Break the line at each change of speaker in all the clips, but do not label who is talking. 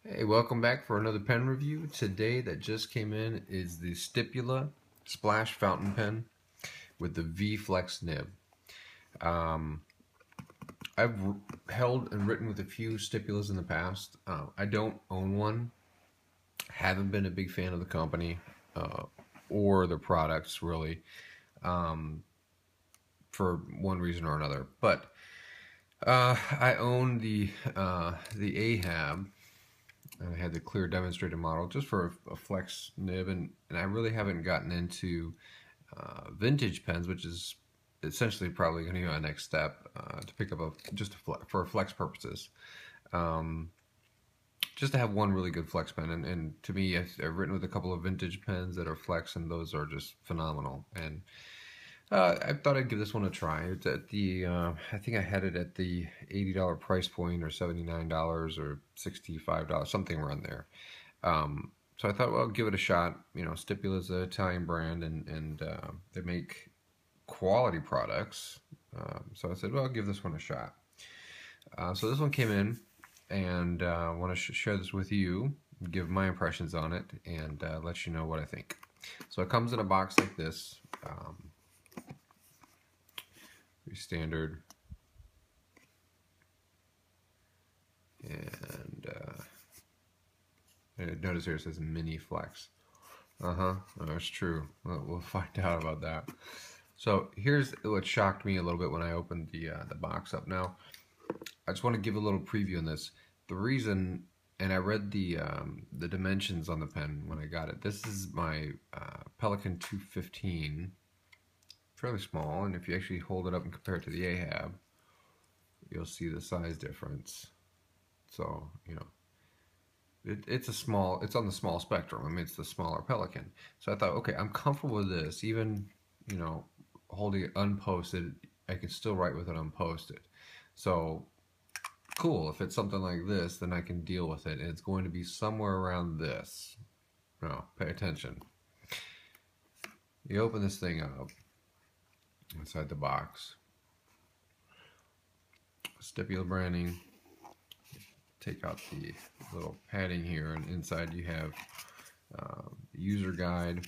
Hey, welcome back for another pen review. Today that just came in is the Stipula Splash Fountain Pen with the V Flex nib. Um, I've held and written with a few Stipulas in the past. I don't own one. Haven't been a big fan of the company or the products really, for one reason or another. But I own the Ahab. I had the clear demonstrator model just for a flex nib, and I really haven't gotten into vintage pens, which is essentially probably going to be my next step to pick up for flex purposes. Um, just to have one really good flex pen, and to me, I've written with a couple of vintage pens that are flex, and those are just phenomenal. And I thought I'd give this one a try. It's at the I think I had it at the $80 price point, or $79 or $65, something around there. So I thought, well, I'll give it a shot. You know, Stipula is an Italian brand, and they make quality products. So I said, well, I'll give this one a shot. So this one came in, and I want to share this with you, give my impressions on it, and let you know what I think. So it comes in a box like this. Pretty standard. And notice here it says mini flex. That's true. We'll find out about that. So here's what shocked me a little bit when I opened the box up. Now, I just want to give a little preview on this. The reason, and I read the dimensions on the pen when I got it. This is my Pelikan 215, fairly small, and if you actually hold it up and compare it to the Ahab, you'll see the size difference. So, you know, it's on the small spectrum. I mean, it's the smaller Pelikan. So I thought, okay, I'm comfortable with this. Even, you know, holding it unposted, I can still write with it unposted. So, cool. If it's something like this, then I can deal with it. And it's going to be somewhere around this. Now, pay attention. You open this thing up inside the box. Stipula branding. Take out the little padding here, and inside you have the user guide.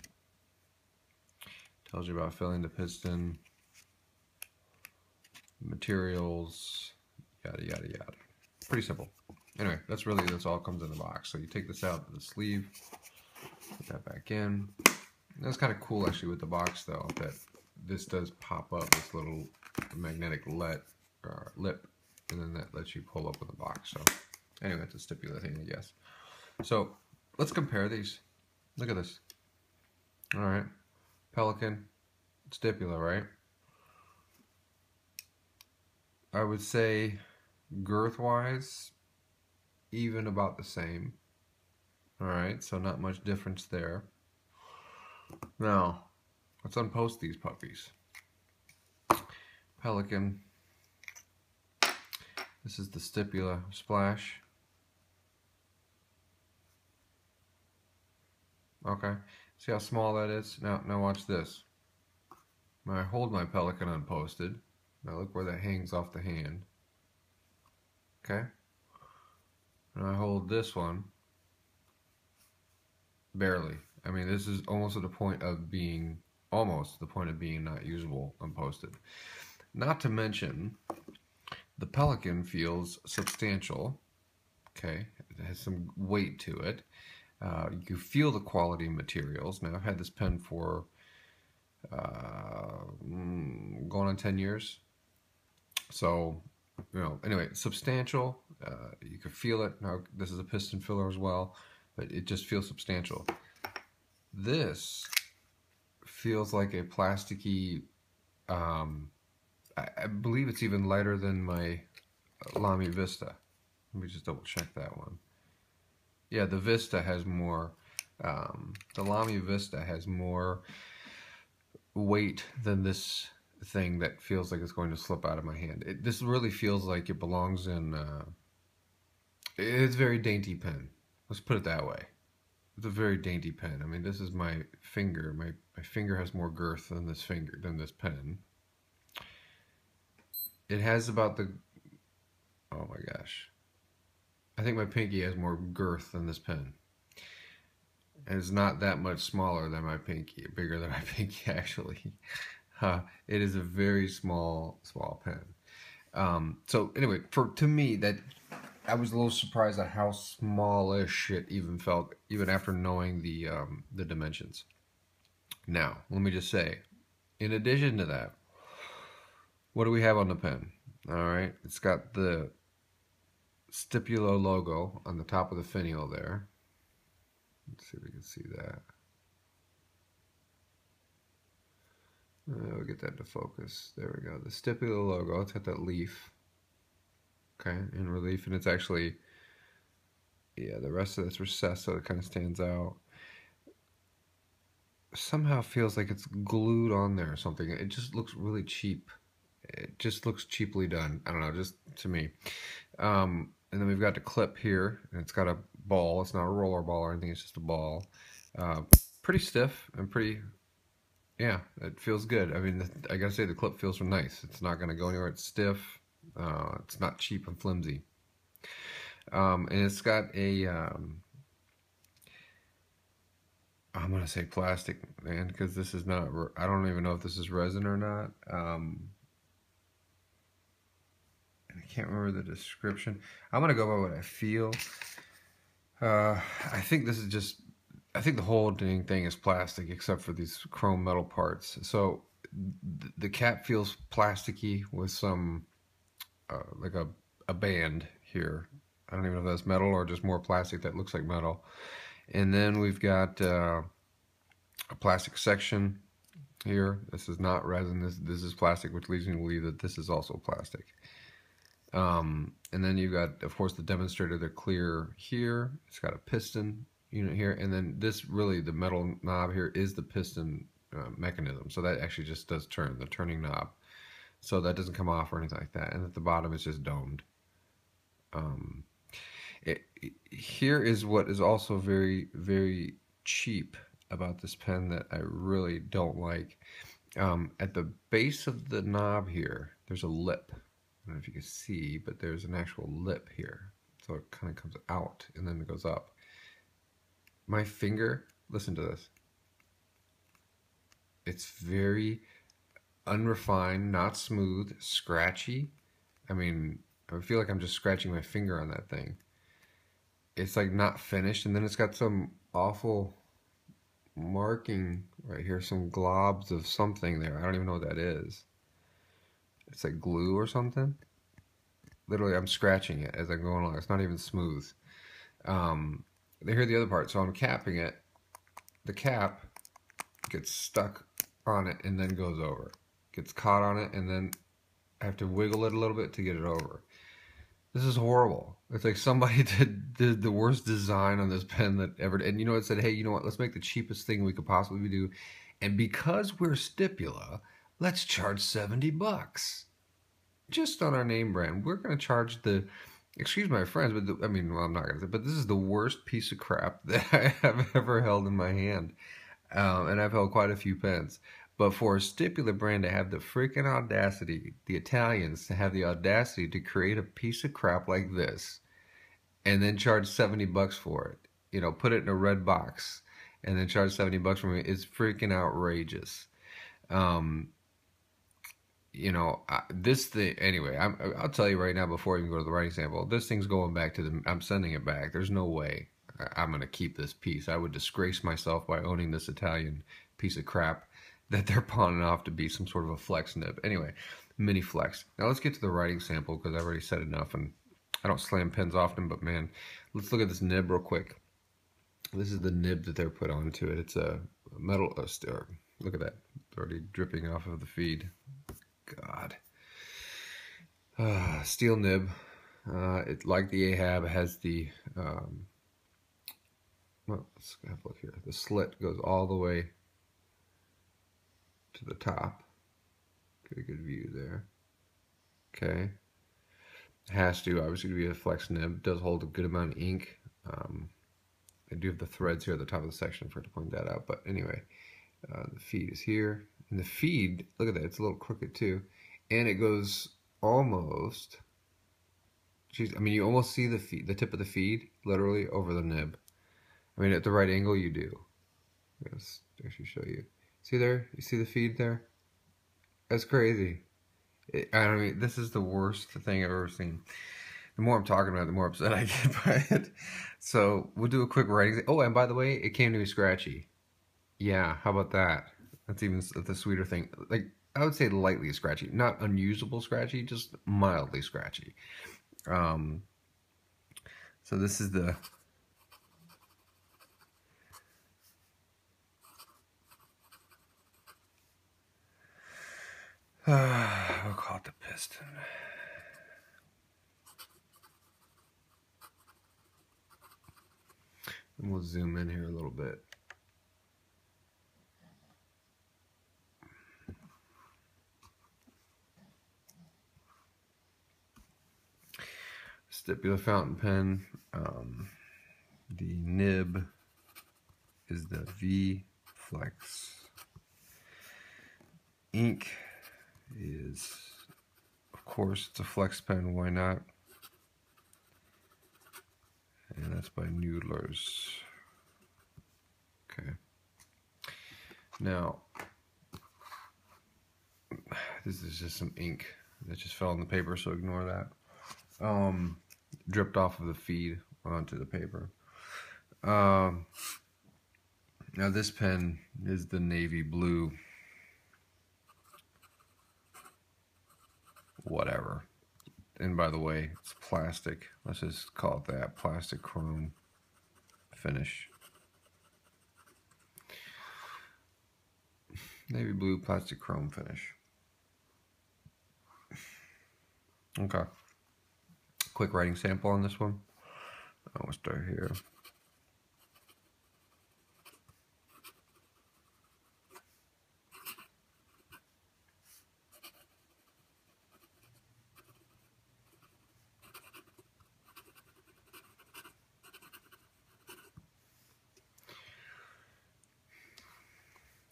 Tells you about filling the piston, materials, yada yada yada. Pretty simple. Anyway, that's all comes in the box. So you take this out of the sleeve, put that back in. That's kind of cool actually with the box though, that this does pop up, this little magnetic lip, and then that lets you pull open the box. So anyway, it's a Stipula thing, I guess. So let's compare these. Look at this. All right, Pelikan, Stipula, right? I would say girth-wise, even about the same. All right, so not much difference there. Now, let's unpost these puppies. Pelikan. This is the Stipula Splash. Okay, see how small that is? Now watch this. When I hold my Pelikan unposted, now look where that hangs off the hand. Okay? And I hold this one, barely. I mean, this is almost at the point of being, not usable unposted. Not to mention, the Pelikan feels substantial. Okay? It has some weight to it. You can feel the quality materials. Now, I've had this pen for going on 10 years. So, you know, anyway, substantial. You can feel it. Now, this is a piston filler as well, but it just feels substantial. This feels like a plasticky, I believe it's even lighter than my Lamy Vista. Let me just double check that one. Yeah, the Vista has more, the Lamy Vista has more weight than this thing that feels like it's going to slip out of my hand. This really feels like it belongs in, it's a very dainty pen. Let's put it that way. It's a very dainty pen. I mean, this is my finger. My finger has more girth than this pen. It has about the, oh my gosh. I think my pinky has more girth than this pen. And it's not that much smaller than my pinky, bigger than my pinky actually. It is a very small pen. So anyway, to me, that I was a little surprised at how smallish it even felt, even after knowing the dimensions. Now, let me just say, in addition to that, what do we have on the pen? All right, it's got the Stipula logo on the top of the finial there. Let's see if we can see that. We'll get that to focus. There we go. The Stipula logo. It's got that leaf. Okay, in relief, and it's actually, yeah, the rest of it's recessed, so it kind of stands out. Somehow feels like it's glued on there or something. It just looks really cheap. It just looks cheaply done. I don't know, just to me. And then we've got the clip here, and it's got a ball. It's not a roller ball or anything. It's just a ball. Pretty stiff and pretty, yeah, it feels good. I mean, I gotta say the clip feels nice. It's not gonna go anywhere. It's stiff. It's not cheap and flimsy. And it's got a, I'm going to say plastic, man, because this is not, I don't even know if this is resin or not. And I can't remember the description. I'm going to go by what I feel. I think this is just, I think the whole thing is plastic except for these chrome metal parts. So the cap feels plasticky with some, like a band here. I don't even know if that's metal or just more plastic that looks like metal. And then we've got a plastic section here. This is not resin. This is plastic, which leads me to believe that this is also plastic. And then you've got, of course, the demonstrator, the clear here. It's got a piston unit here. And then this really, the metal knob here is the piston mechanism. So that actually just does turn, the turning knob. So that doesn't come off or anything like that. And at the bottom, it's just domed. Here is what is also very, very cheap about this pen that I really don't like. At the base of the knob here, there's a lip. I don't know if you can see, but there's an actual lip here. So it kind of comes out and then it goes up. My finger, listen to this. It's very unrefined, not smooth, scratchy. I mean, I feel like I'm just scratching my finger on that thing. It's like not finished, and then it's got some awful marking right here, some globs of something there. I don't even know what that is. It's like glue or something. Literally, I'm scratching it as I'm going along. It's not even smooth. Here's the other part. So I'm capping it. The cap gets stuck on it and then goes over. Gets caught on it, and then I have to wiggle it a little bit to get it over. This is horrible. It's like somebody did the worst design on this pen that ever did. And you know, it said, hey, you know what? Let's make the cheapest thing we could possibly do. And because we're Stipula, let's charge $70. Just on our name brand. We're going to charge the, excuse my friends, but I mean, well, I'm not going to say, but this is the worst piece of crap that I have ever held in my hand. And I've held quite a few pens. But for a Stipula brand to have the freaking audacity, the Italians to have the audacity to create a piece of crap like this and then charge $70 for it, you know, put it in a red box and then charge $70 for me, is freaking outrageous. You know, this thing, anyway, I'll tell you right now before I even go to the writing sample, this thing's going back to I'm sending it back. There's no way I'm going to keep this piece. I would disgrace myself by owning this Italian piece of crap that they're pawning off to be some sort of a flex nib. Anyway, mini flex. Now let's get to the writing sample because I've already said enough and I don't slam pens often, but man, let's look at this nib real quick. This is the nib that they're put onto it. It's a metal, look at that. It's already dripping off of the feed. God. Steel nib. It, like the Ahab, has the, well, let's have a look here. The slit goes all the way to the top. Get a good view there. Okay. It has to, obviously, to be a flex nib. It does hold a good amount of ink. I do have the threads here at the top of the section. I forgot to point that out. But anyway, the feed is here. And the feed, look at that, it's a little crooked too. And it goes almost Jeez, I mean, you almost see the tip of the feed literally over the nib. I mean, at the right angle, you do. Let's actually show you. See there? You see the feed there? That's crazy. I mean, this is the worst thing I've ever seen. The more I'm talking about it, the more upset I get by it. So we'll do a quick writing. Oh, and by the way, it came to me scratchy. Yeah, how about that? That's even the sweeter thing. Like, I would say lightly scratchy, not unusable scratchy, just mildly scratchy. Um, so this is the we'll call it the piston. And we'll zoom in here a little bit. Stipula fountain pen. The nib is the V Flex. Ink is, of course, it's a flex pen. Why not? And that's by Noodlers. Okay. Now, this is just some ink that just fell on the paper, so ignore that. Dripped off of the feed onto the paper. Now this pen is the navy blue. Whatever. And by the way, it's plastic. Let's just call it that. Plastic chrome finish. Navy blue plastic chrome finish. Okay. Quick writing sample on this one. We'll start here.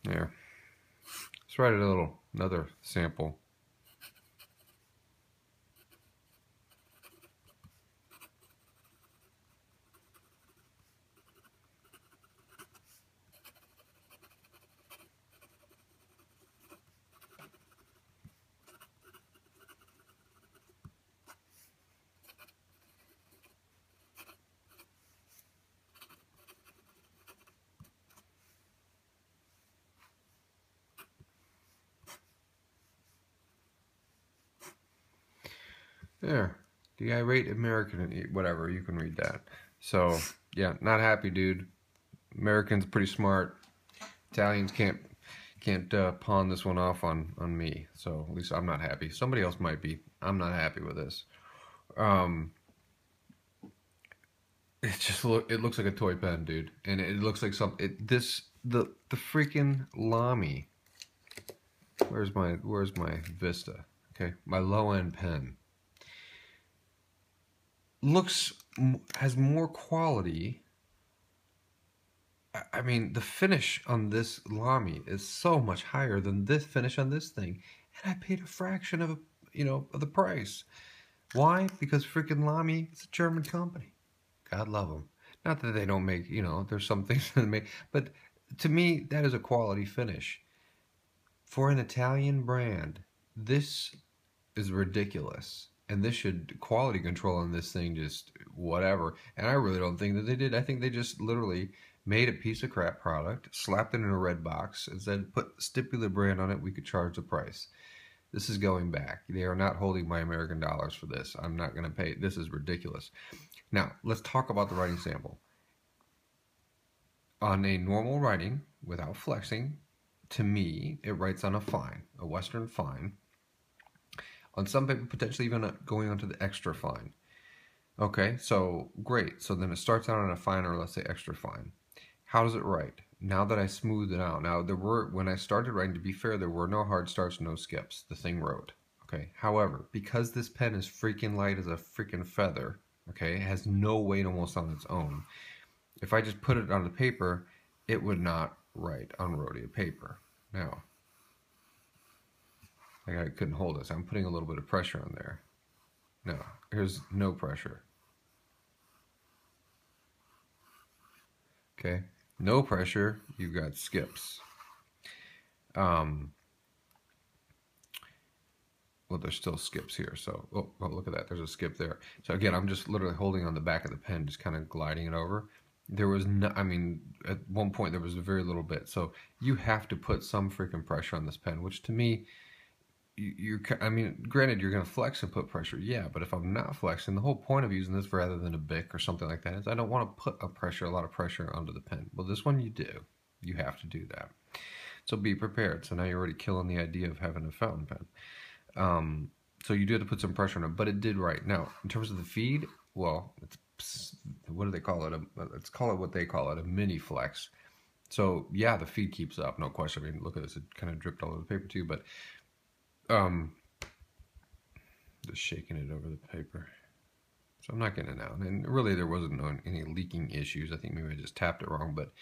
There. Let's write another sample. There. The irate American, whatever, you can read that. So, yeah, not happy, dude. Americans pretty smart. Italians can't pawn this one off on me. So at least I'm not happy. Somebody else might be. I'm not happy with this. It looks like a toy pen, dude, and it looks like the freaking Lamy. Where's my Vista? Okay, my low end pen. Has more quality. I mean, the finish on this Lamy is so much higher than this finish on this thing, and I paid a fraction of the price. Why? Because freaking Lamy is a German company. God love them. Not that they don't make, there's some things that they make, but to me, that is a quality finish. For an Italian brand, this is ridiculous. And this quality control on this thing, just whatever. And I really don't think that they did. I think they just literally made a piece of crap product, slapped it in a red box, and said, put Stipula brand on it, we could charge the price. This is going back. They are not holding my American dollars for this. I'm not going to pay. This is ridiculous. Now, let's talk about the writing sample. On a normal writing, without flexing, to me, it writes on a fine, a Western fine. On some paper, potentially even going onto the extra fine. Okay, so great. So then it starts out on a fine, or let's say extra fine. How does it write? Now that I smoothed it out. Now, when I started writing, to be fair, there were no hard starts, no skips. The thing wrote. Okay, however, because this pen is freaking light as a freaking feather, okay, it has no weight almost on its own. If I just put it on the paper, it would not write on rhodia paper. Now, I couldn't hold this. I'm putting a little bit of pressure on there. Now, here's no pressure. Okay, no pressure, you've got skips. Well, there's still skips here, so, oh, look at that, there's a skip there. So again, I'm just literally holding on the back of the pen, just kind of gliding it over. There was no, I mean, at one point there was a very little bit, so you have to put some freaking pressure on this pen, which to me, I mean, granted, you're going to flex and put pressure, yeah, but if I'm not flexing, the whole point of using this rather than a Bic or something like that is I don't want to put a lot of pressure onto the pen. Well, this one you do. You have to do that. So be prepared. So now you're already killing the idea of having a fountain pen. So you do have to put some pressure on it, but it did right. Now, in terms of the feed, well, it's, what do they call it? Let's call it what they call it, a mini flex. So yeah, the feed keeps up, no question. I mean, look at this, it kind of dripped all over the paper too, but just shaking it over the paper. So I'm not getting it out. And really there wasn't any leaking issues. I think maybe I just tapped it wrong, but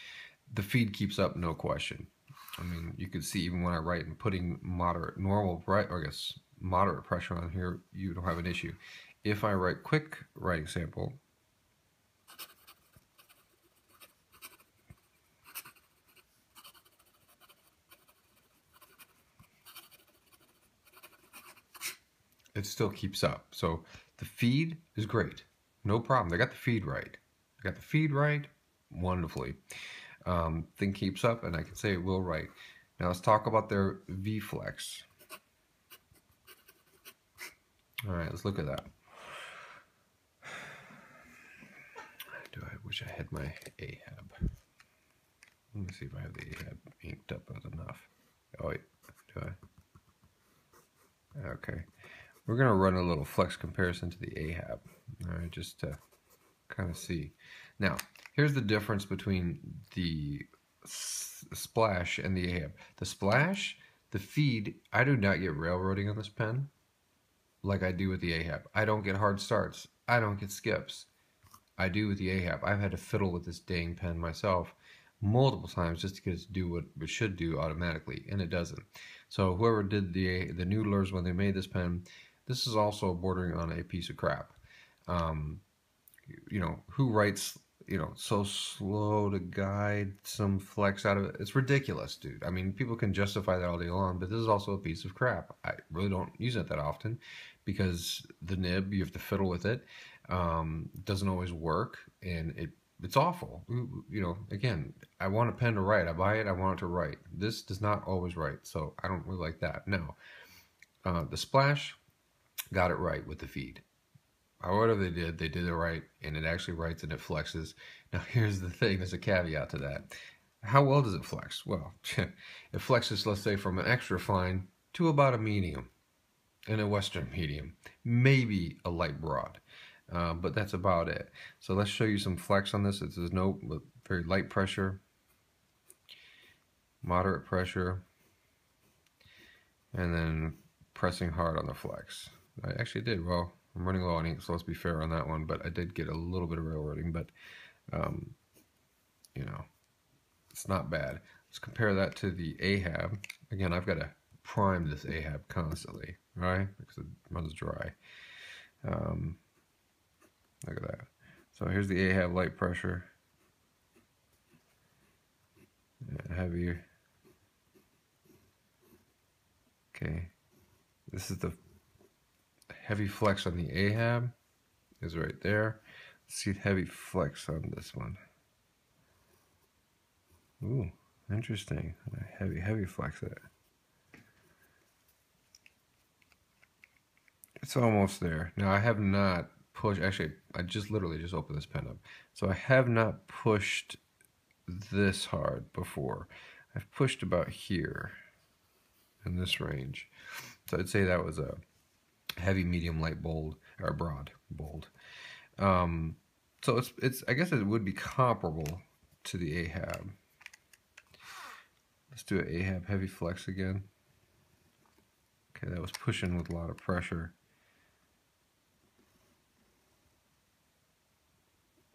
the feed keeps up, no question. I mean, you could see even when I write and putting moderate pressure on here, you don't have an issue. If I write quick writing sample, it still keeps up. So the feed is great. No problem. They got the feed right. They got the feed right wonderfully. Thing keeps up, and I can say it will write. Now let's talk about their V-Flex. All right, let's look at that. I wish I had my AHAB. Let me see if I have the AHAB inked up enough. Oh wait, do I? Okay. We're going to run a little flex comparison to the AHAB. All right, just to kind of see. Now, here's the difference between the Splash and the AHAB. The Splash, the feed, I do not get railroading on this pen like I do with the AHAB. I don't get hard starts. I don't get skips. I do with the AHAB. I've had to fiddle with this dang pen myself multiple times just to get it to do what it should do automatically, and it doesn't. So whoever did the noodlers when they made this pen, this is also bordering on a piece of crap. You know, who writes, you know, so slow to guide some flex out of it? It's ridiculous, dude. I mean, people can justify that all day long, but this is also a piece of crap. I really don't use it that often because the nib, you have to fiddle with it. It doesn't always work, and it's awful. You know, again, I want a pen to write. I buy it, I want it to write. This does not always write, so I don't really like that. Now, the Splash got it right with the feed. However they did it right, and it actually writes and it flexes. Now here's the thing, there's a caveat to that. How well does it flex? Well, it flexes, let's say, from an extra fine to about a medium, and a Western medium, maybe a light broad. But that's about it. So let's show you some flex on this. There's no very light pressure, moderate pressure, and then pressing hard on the flex. I actually did well. I'm running low on ink, so let's be fair on that one, but I did get a little bit of railroading, but, you know, it's not bad. Let's compare that to the AHAB. Again, I've got to prime this AHAB constantly, right? Because it runs dry. Look at that. So here's the AHAB light pressure. Heavier. Okay. This is the heavy flex on the AHAB is right there. Let's see heavy flex on this one. Ooh, interesting. Heavy flex it. It's almost there. Now I have not pushed, actually I literally just opened this pen up. So I have not pushed this hard before. I've pushed about here in this range. So I'd say that was a heavy, medium, light, bold, or broad, bold. So it's I guess it would be comparable to the AHAB. Let's do an AHAB heavy flex again. Okay, that was pushing with a lot of pressure.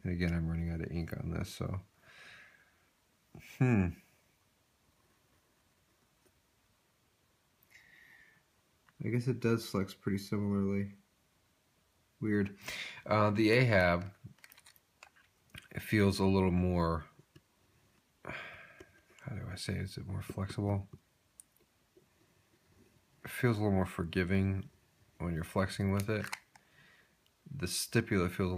And again, I'm running out of ink on this, so. I guess it does flex pretty similarly. Weird. The Ahab, it feels a little more, how do I say, is it more flexible? It feels a little more forgiving when you're flexing with it. The Stipula feels a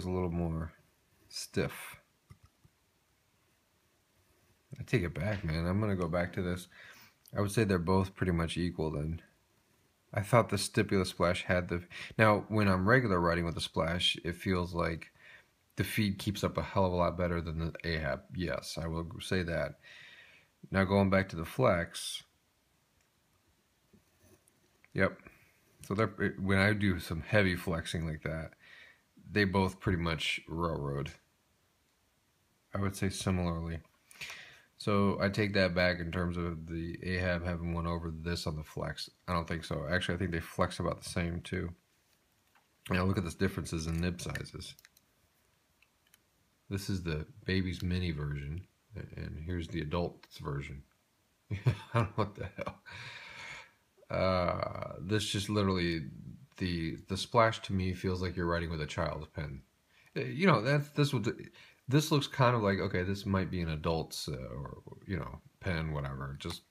little more stiff. I take it back, man. I'm gonna go back to this. I would say they're both pretty much equal then. I thought the Stipula splash had the... Now, when I'm regular riding with the splash, it feels like the feed keeps up a hell of a lot better than the Ahab. Yes, I will say that. Now going back to the flex. Yep. So when I do some heavy flexing like that, they both pretty much railroad. I would say similarly. So I take that back in terms of the Ahab having won over this on the flex. I don't think so. Actually, I think they flex about the same too. Now look at the differences in nib sizes. This is the baby's mini version, and here's the adult's version. I don't know what the hell. This just literally, the splash to me feels like you're writing with a child's pen. You know, this looks kind of like, okay, this might be an adult's or pen, whatever. Just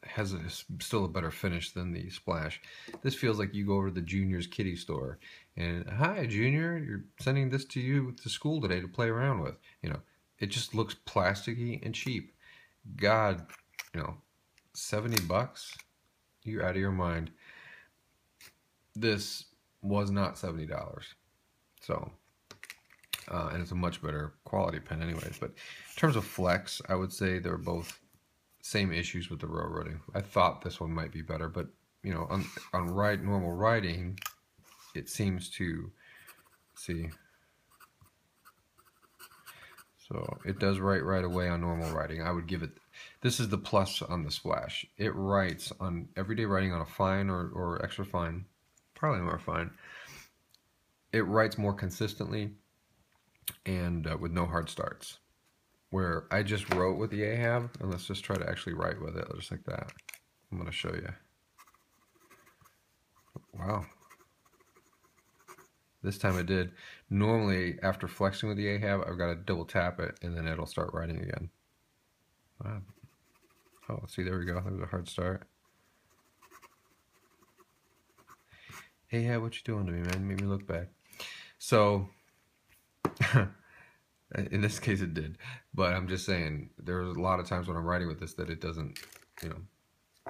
has still a better finish than the splash. This feels like you go over to the Junior's kitty store and, hi Junior, you're sending this to you to school today to play around with. It just looks plasticky and cheap. God, $70? You're out of your mind. This was not $70. So, and it's a much better quality pen anyways. But in terms of flex, I would say they're both same issues with the railroading. I thought this one might be better, but on normal writing, it seems to see. So it does write right away on normal writing. I would give it. This is the plus on the splash. It writes on everyday writing on a fine or extra fine, probably more fine. It writes more consistently and with no hard starts. Where I just wrote with the Ahab, and let's just try to actually write with it, just like that. I'm going to show you. Wow. This time it did. Normally, after flexing with the Ahab, I've got to double tap it, and then it'll start writing again. Wow. Oh, see, there we go. There's a hard start. Ahab, what you doing to me, man? Made me look bad. So... in this case it did, but I'm just saying there's a lot of times when I'm writing with this that it doesn't,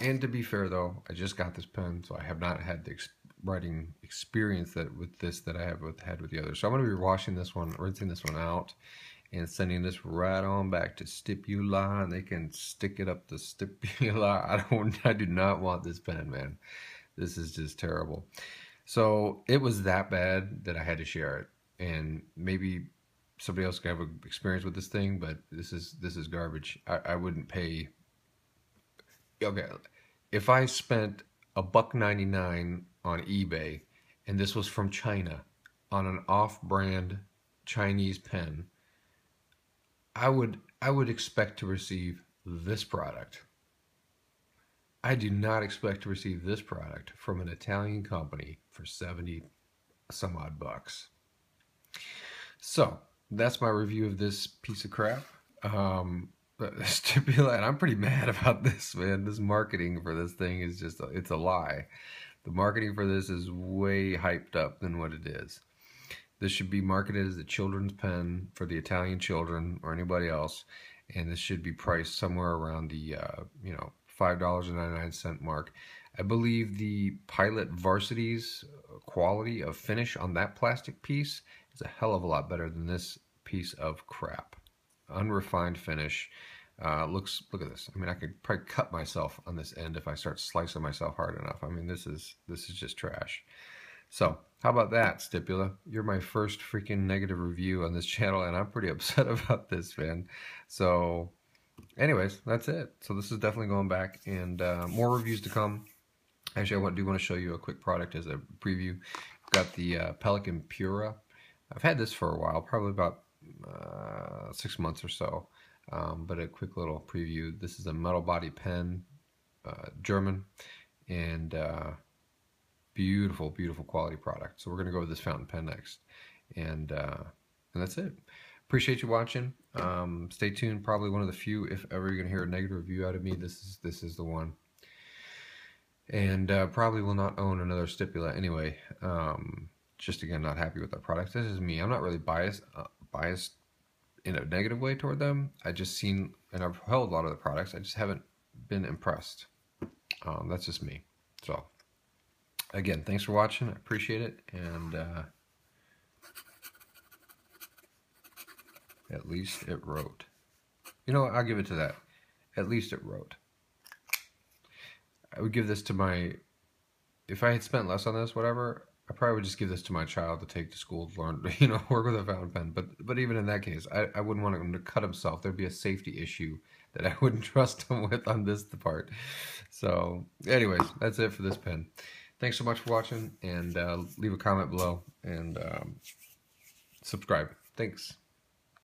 and to be fair though, I just got this pen, so I have not had the writing experience that I have had with the others. So I'm going to be washing this one, rinsing this one out, and sending this right on back to Stipula, and they can stick it up to Stipula. I do not want this pen, man. This is just terrible. So it was that bad that I had to share it, and maybe somebody else can have an experience with this thing, but this is garbage. I wouldn't pay. Okay, if I spent $1.99 on eBay and this was from China on an off-brand Chinese pen, I would expect to receive this product. I do not expect to receive this product from an Italian company for 70 some odd bucks. So that's my review of this piece of crap. Stipula, and I'm pretty mad about this, man. This marketing for this thing is just, it's a lie. The marketing for this is way hyped up than what it is. This should be marketed as a children's pen for the Italian children or anybody else, and this should be priced somewhere around the $5.99 mark. I believe the Pilot Varsity's quality of finish on that plastic piece is a hell of a lot better than this piece of crap. Unrefined finish. Look at this. I mean, I could probably cut myself on this end if I start slicing myself hard enough. I mean, this is just trash. So, how about that, Stipula? You're my first freaking negative review on this channel, and I'm pretty upset about this, man. So, anyways, that's it. So this is definitely going back, and more reviews to come. Actually, I do want to show you a quick product as a preview. I've got the Pelican Pura. I've had this for a while, probably about 6 months or so, but a quick little preview. This is a metal body pen, German, and Beautiful, beautiful quality product. So we're going to go with this fountain pen next. And that's it. Appreciate you watching. Stay tuned. Probably one of the few, if ever you're going to hear a negative review out of me, this is the one. And probably will not own another Stipula anyway. Just again, not happy with that product. This is me. I'm not really biased in a negative way toward them. I just seen, and I've held a lot of the products. I just haven't been impressed. That's just me. So again, thanks for watching. I appreciate it. And at least it wrote. You know what? I'll give it to that. At least it wrote. I would give this to my, if I had spent less on this, whatever, I probably would just give this to my child to take to school to learn, work with a fountain pen. But even in that case, I wouldn't want him to cut himself. There'd be a safety issue that I wouldn't trust him with on this part. So anyways, that's it for this pen. Thanks so much for watching, and leave a comment below, and subscribe. Thanks.